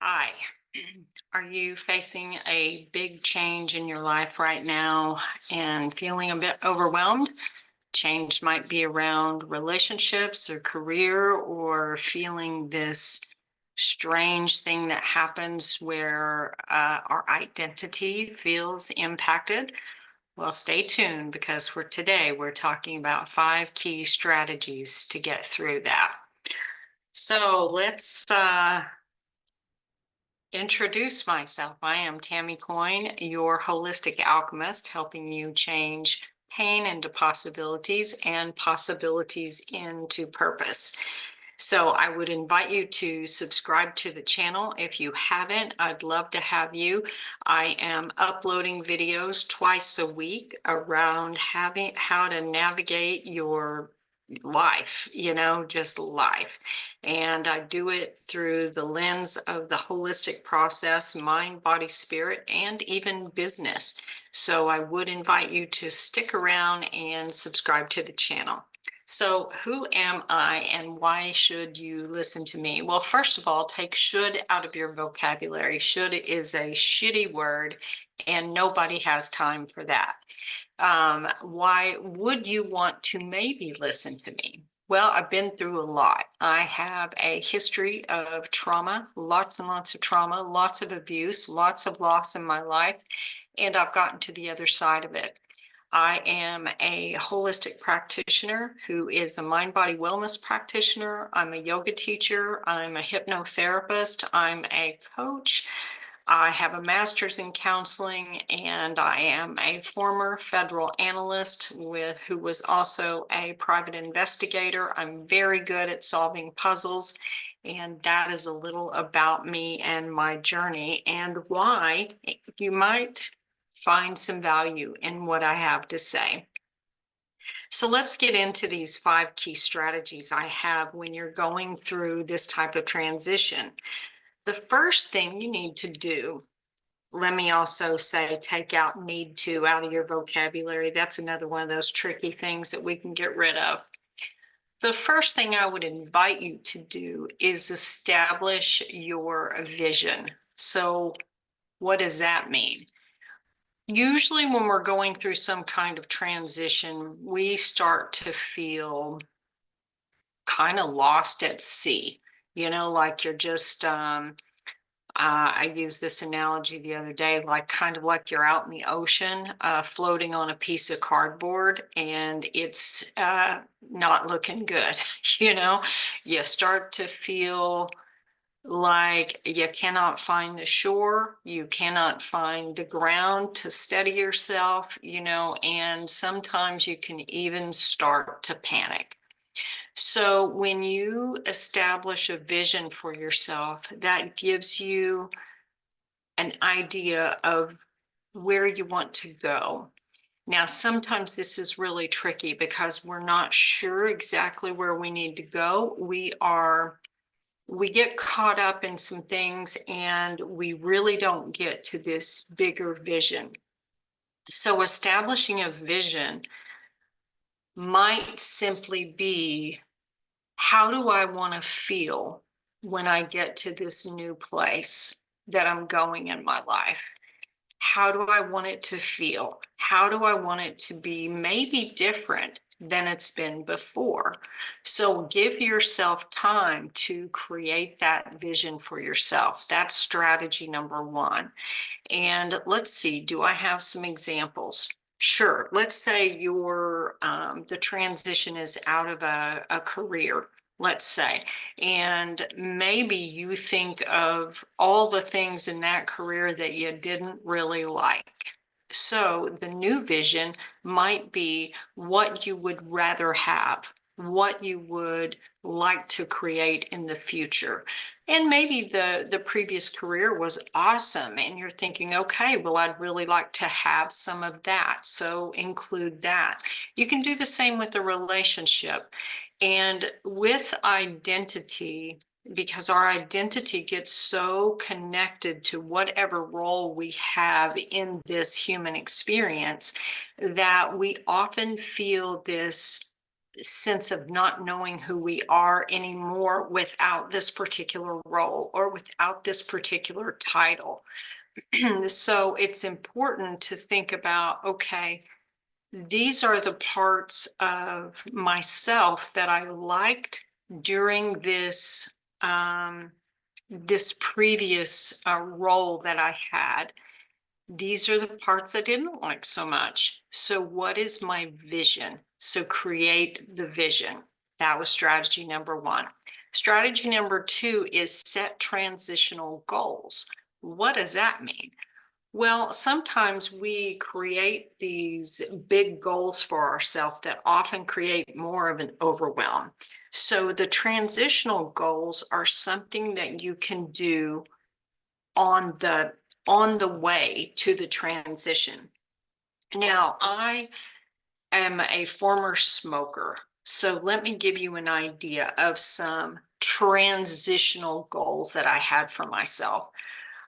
Hi. Are you facing a big change in your life right now and feeling a bit overwhelmed? Change might be around relationships or career, or feeling this strange thing that happens where our identity feels impacted. Well, stay tuned because for today, we're talking about 5 key strategies to get through that. So let's introduce myself. I am Tammy Coin, your holistic alchemist, helping you change pain into possibilities and possibilities into purpose. So I would invite you to subscribe to the channel. If you haven't, I'd love to have you. I am uploading videos twice a week around having how to navigate your life, just life. And I do it through the lens of the holistic process, mind, body, spirit, and even business. So I would invite you to stick around and subscribe to the channel. So who am I and why should you listen to me? Well, first of all, take should out of your vocabulary. Should is a shitty word and nobody has time for that. Why would you want to maybe listen to me? Well, I've been through a lot. I have a history of trauma, lots and lots of trauma, lots of abuse, lots of loss in my life, and I've gotten to the other side of it. I am a holistic practitioner who is a mind body wellness practitioner. I'm a yoga teacher. I'm a hypnotherapist. I'm a coach. I have a master's in counseling, and I am a former federal analyst who was also a private investigator. I'm very good at solving puzzles, and that is a little about me and my journey and why you might find some value in what I have to say. So let's get into these 5 key strategies I have when you're going through this type of transition. The first thing you need to do, let me also say, take out need to out of your vocabulary. That's another one of those tricky things that we can get rid of. The first thing I would invite you to do is establish your vision. So what does that mean? Usually when we're going through some kind of transition, we start to feel kind of lost at sea, like you're just, I used this analogy the other day, like kind of like you're out in the ocean, floating on a piece of cardboard, and it's not looking good. You start to feel like you cannot find the shore, you cannot find the ground to steady yourself, and sometimes you can even start to panic. So when you establish a vision for yourself, that gives you an idea of where you want to go. Now, sometimes this is really tricky because we're not sure exactly where we need to go. We get caught up in some things and we really don't get to this bigger vision. So establishing a vision might simply be, how do I want to feel when I get to this new place that I'm going in my life? How do I want it to feel? How do I want it to be maybe different than it's been before? So give yourself time to create that vision for yourself. That's strategy number 1. And let's see, do I have some examples? Sure. Let's say the transition is out of a career, let's say, and maybe you think of all the things in that career that you didn't really like. So the new vision might be what you would rather have, what you would like to create in the future. And maybe the previous career was awesome and you're thinking, okay, well, I'd really like to have some of that. So include that. You can do the same with a relationship. And with identity, because our identity gets so connected to whatever role we have in this human experience, that we often feel this sense of not knowing who we are anymore without this particular role or without this particular title. So it's important to think about, okay, these are the parts of myself that I liked during this this previous role that I had. These are the parts I didn't like so much. So what is my vision? So create the vision. That was strategy number one. Strategy number two is set transitional goals. What does that mean? Well, sometimes we create these big goals for ourselves that often create more of an overwhelm. So the transitional goals are something that you can do on the way to the transition. Now, I am a former smoker, so let me give you an idea of some transitional goals that I had for myself.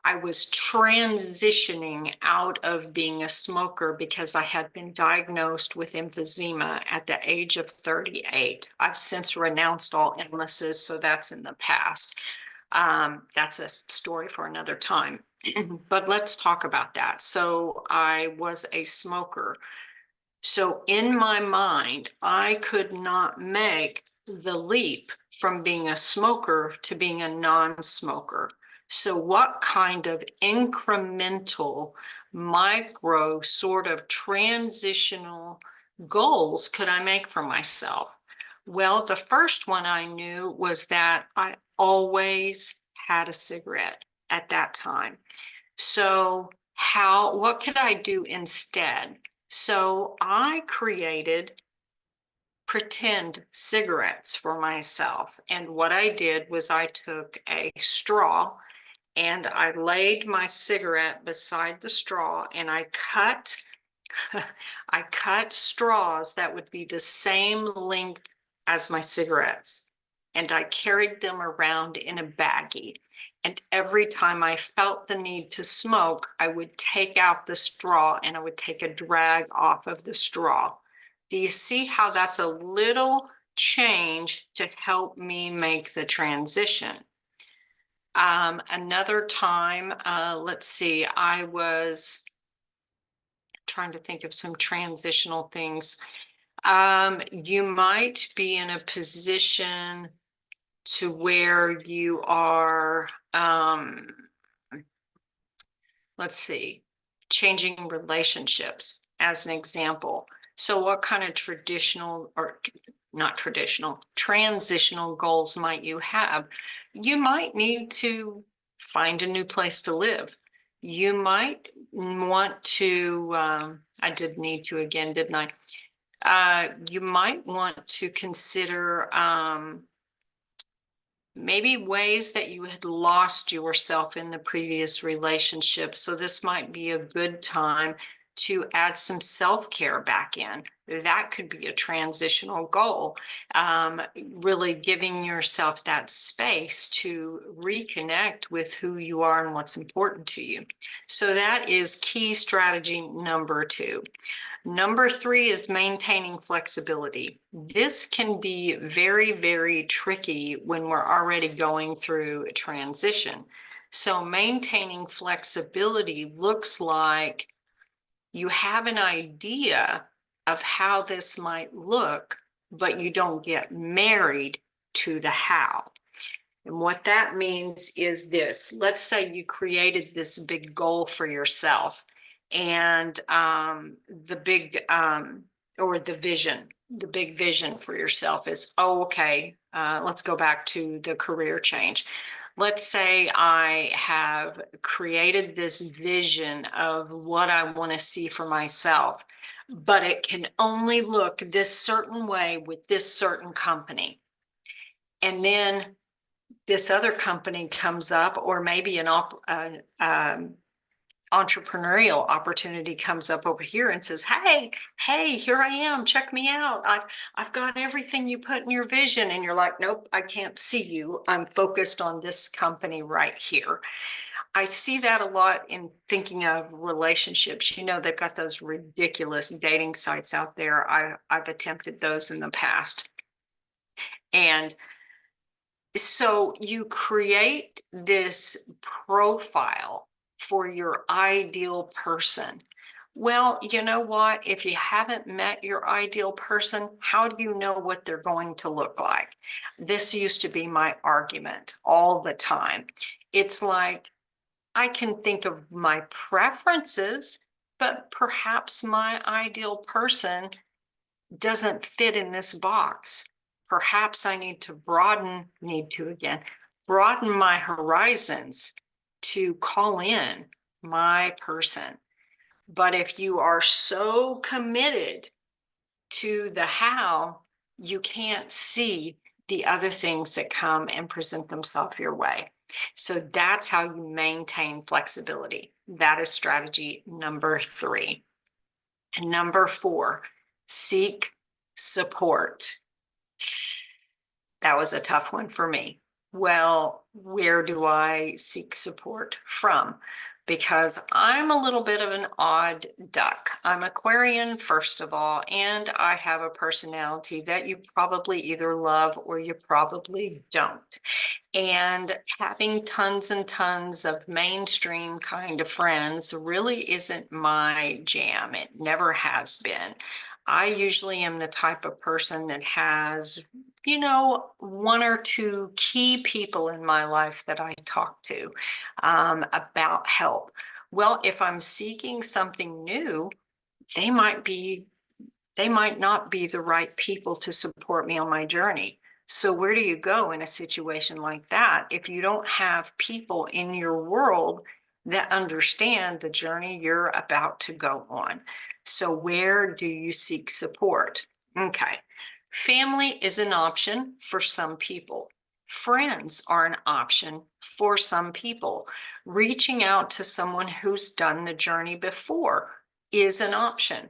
I was transitioning out of being a smoker because I had been diagnosed with emphysema at the age of 38. I've since renounced all illnesses, so that's in the past. That's a story for another time. But let's talk about that. So I was a smoker. So in my mind, I could not make the leap from being a smoker to being a non-smoker. So what kind of incremental, micro sort of transitional goals could I make for myself? Well, the first one I knew was that I always had a cigarette at that time. So what could I do instead? So I created pretend cigarettes for myself. And what I did was I took a straw and I laid my cigarette beside the straw and I cut I cut straws that would be the same length as my cigarettes. And I carried them around in a baggie. And every time I felt the need to smoke, I would take out the straw and I would take a drag off of the straw. Do you see how that's a little change to help me make the transition? Another time, let's see, I was trying to think of some transitional things. You might be in a position to where you are, let's see, changing relationships as an example. So what kind of traditional or not traditional, transitional goals might you have? You might need to find a new place to live. You might want to, I did need to again, didn't I? You might want to consider maybe ways that you had lost yourself in the previous relationship. So this might be a good time to add some self-care back in. That could be a transitional goal, really giving yourself that space to reconnect with who you are and what's important to you. So that is key strategy number two. Number three is maintaining flexibility. This can be very, very tricky when we're already going through a transition. So maintaining flexibility looks like you have an idea of how this might look, but you don't get married to the how. And what that means is this. Let's say you created this big goal for yourself and the big or the big vision for yourself is, oh, okay, let's go back to the career change. Let's say I have created this vision of what I want to see for myself, but it can only look this certain way with this certain company. And then this other company comes up, or maybe an entrepreneurial opportunity comes up over here and says, hey, here I am, check me out. I've got everything you put in your vision. And you're like, nope, I can't see you. I'm focused on this company right here. I see that a lot in thinking of relationships. They've got those ridiculous dating sites out there. I've attempted those in the past. And so you create this profile for your ideal person. Well, you know what? If you haven't met your ideal person, how do you know what they're going to look like? This used to be my argument all the time. It's like, I can think of my preferences, but perhaps my ideal person doesn't fit in this box. Perhaps I need to broaden my horizons to call in my person. But if you are so committed to the how, you can't see the other things that come and present themselves your way. So that's how you maintain flexibility. That is strategy number 3. And number 4, seek support. That was a tough one for me. Well, where do I seek support from? Because I'm a little bit of an odd duck. I'm Aquarian, first of all, and I have a personality that you probably either love or you probably don't. And having tons and tons of mainstream kind of friends really isn't my jam. It never has been. I usually am the type of person that has, 1 or 2 key people in my life that I talk to about help. Well, if I'm seeking something new, they might not be the right people to support me on my journey. So where do you go in a situation like that if you don't have people in your world that understand the journey you're about to go on? So where do you seek support? Okay. Family is an option for some people. Friends are an option for some people. Reaching out to someone who's done the journey before is an option.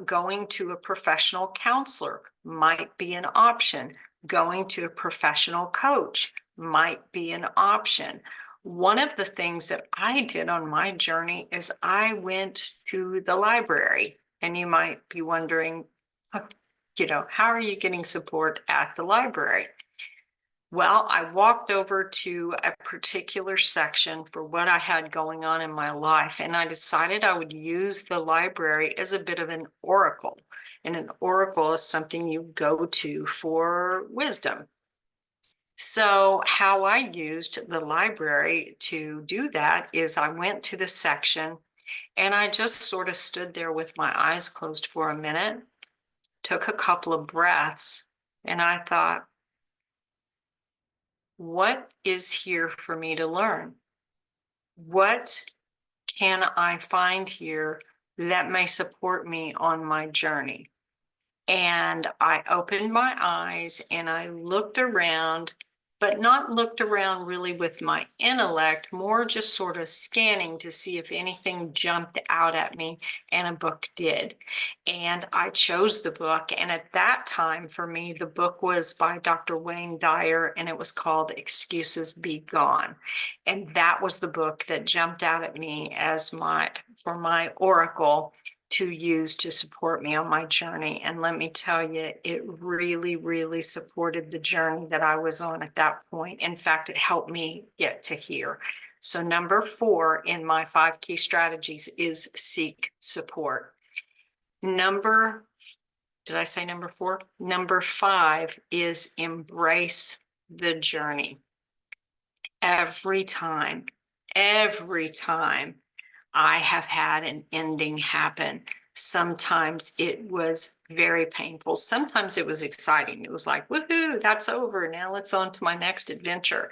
Going to a professional counselor might be an option. Going to a professional coach might be an option. One of the things that I did on my journey is I went to the library. And you might be wondering, how are you getting support at the library? Well, I walked over to a particular section for what I had going on in my life, and I decided I would use the library as a bit of an oracle. And an oracle is something you go to for wisdom. So how I used the library to do that is I went to the section and I just sort of stood there with my eyes closed for a minute, took a couple of breaths, and I thought, what is here for me to learn? What can I find here that may support me on my journey? And I opened my eyes and I looked around, but not looked around really with my intellect, more just sort of scanning to see if anything jumped out at me, and a book did. And I chose the book. And at that time, for me, the book was by Dr. Wayne Dyer, and it was called Excuses Be Gone. And that was the book that jumped out at me as for my oracle to use to support me on my journey. And let me tell you, it really, really supported the journey that I was on at that point. In fact, it helped me get to here. So number 4 in my 5 key strategies is seek support. Did I say number 4? Number 5 is embrace the journey. Every time I have had an ending happen. Sometimes it was very painful. Sometimes it was exciting. It was like, woohoo, that's over. Now let's on to my next adventure.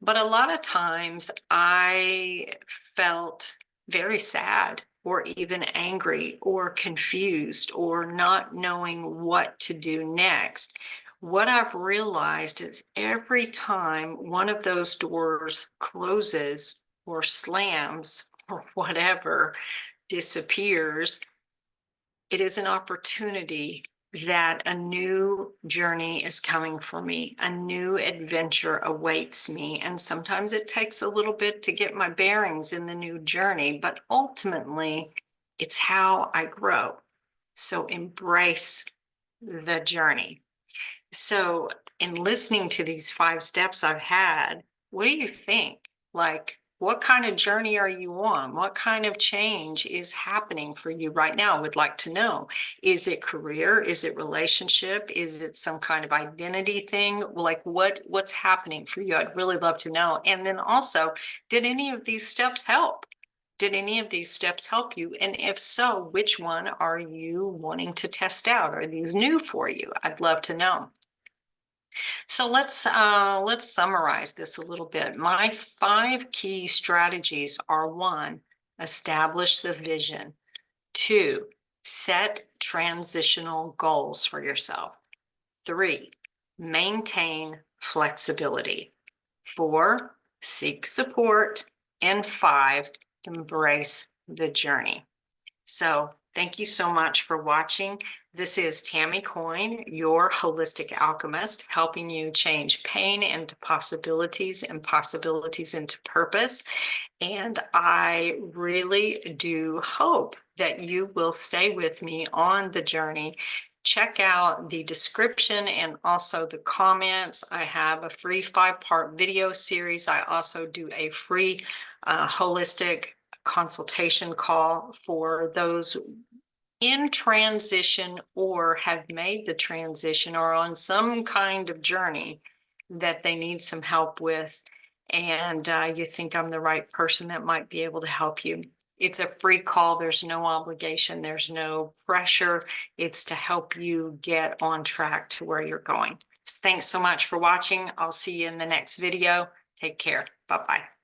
But a lot of times I felt very sad or even angry or confused or not knowing what to do next. What I've realized is every time one of those doors closes or slams or whatever disappears, it is an opportunity that a new journey is coming for me. A new adventure awaits me. And sometimes it takes a little bit to get my bearings in the new journey, but ultimately, it's how I grow. So embrace the journey. So, in listening to these 5 steps I've had, what do you think? Like, what kind of journey are you on? What kind of change is happening for you right now? I would like to know. Is it career? Is it relationship? Is it some kind of identity thing? Like, what's happening for you? I'd really love to know. And then also, did any of these steps help? Did any of these steps help you? And if so, which one are you wanting to test out? Are these new for you? I'd love to know. So let's summarize this a little bit. My 5 key strategies are: 1, establish the vision; 2, set transitional goals for yourself; 3, maintain flexibility; 4, seek support; and 5, embrace the journey. So thank you so much for watching. This is Tammy Coin, your holistic alchemist, helping you change pain into possibilities and possibilities into purpose. And I really do hope that you will stay with me on the journey. Check out the description and also the comments. I have a free 5-part video series. I also do a free holistic consultation call for those in transition or have made the transition or on some kind of journey that they need some help with. And you think I'm the right person that might be able to help you. It's a free call. There's no obligation. There's no pressure. It's to help you get on track to where you're going. Thanks so much for watching. I'll see you in the next video. Take care. Bye-bye.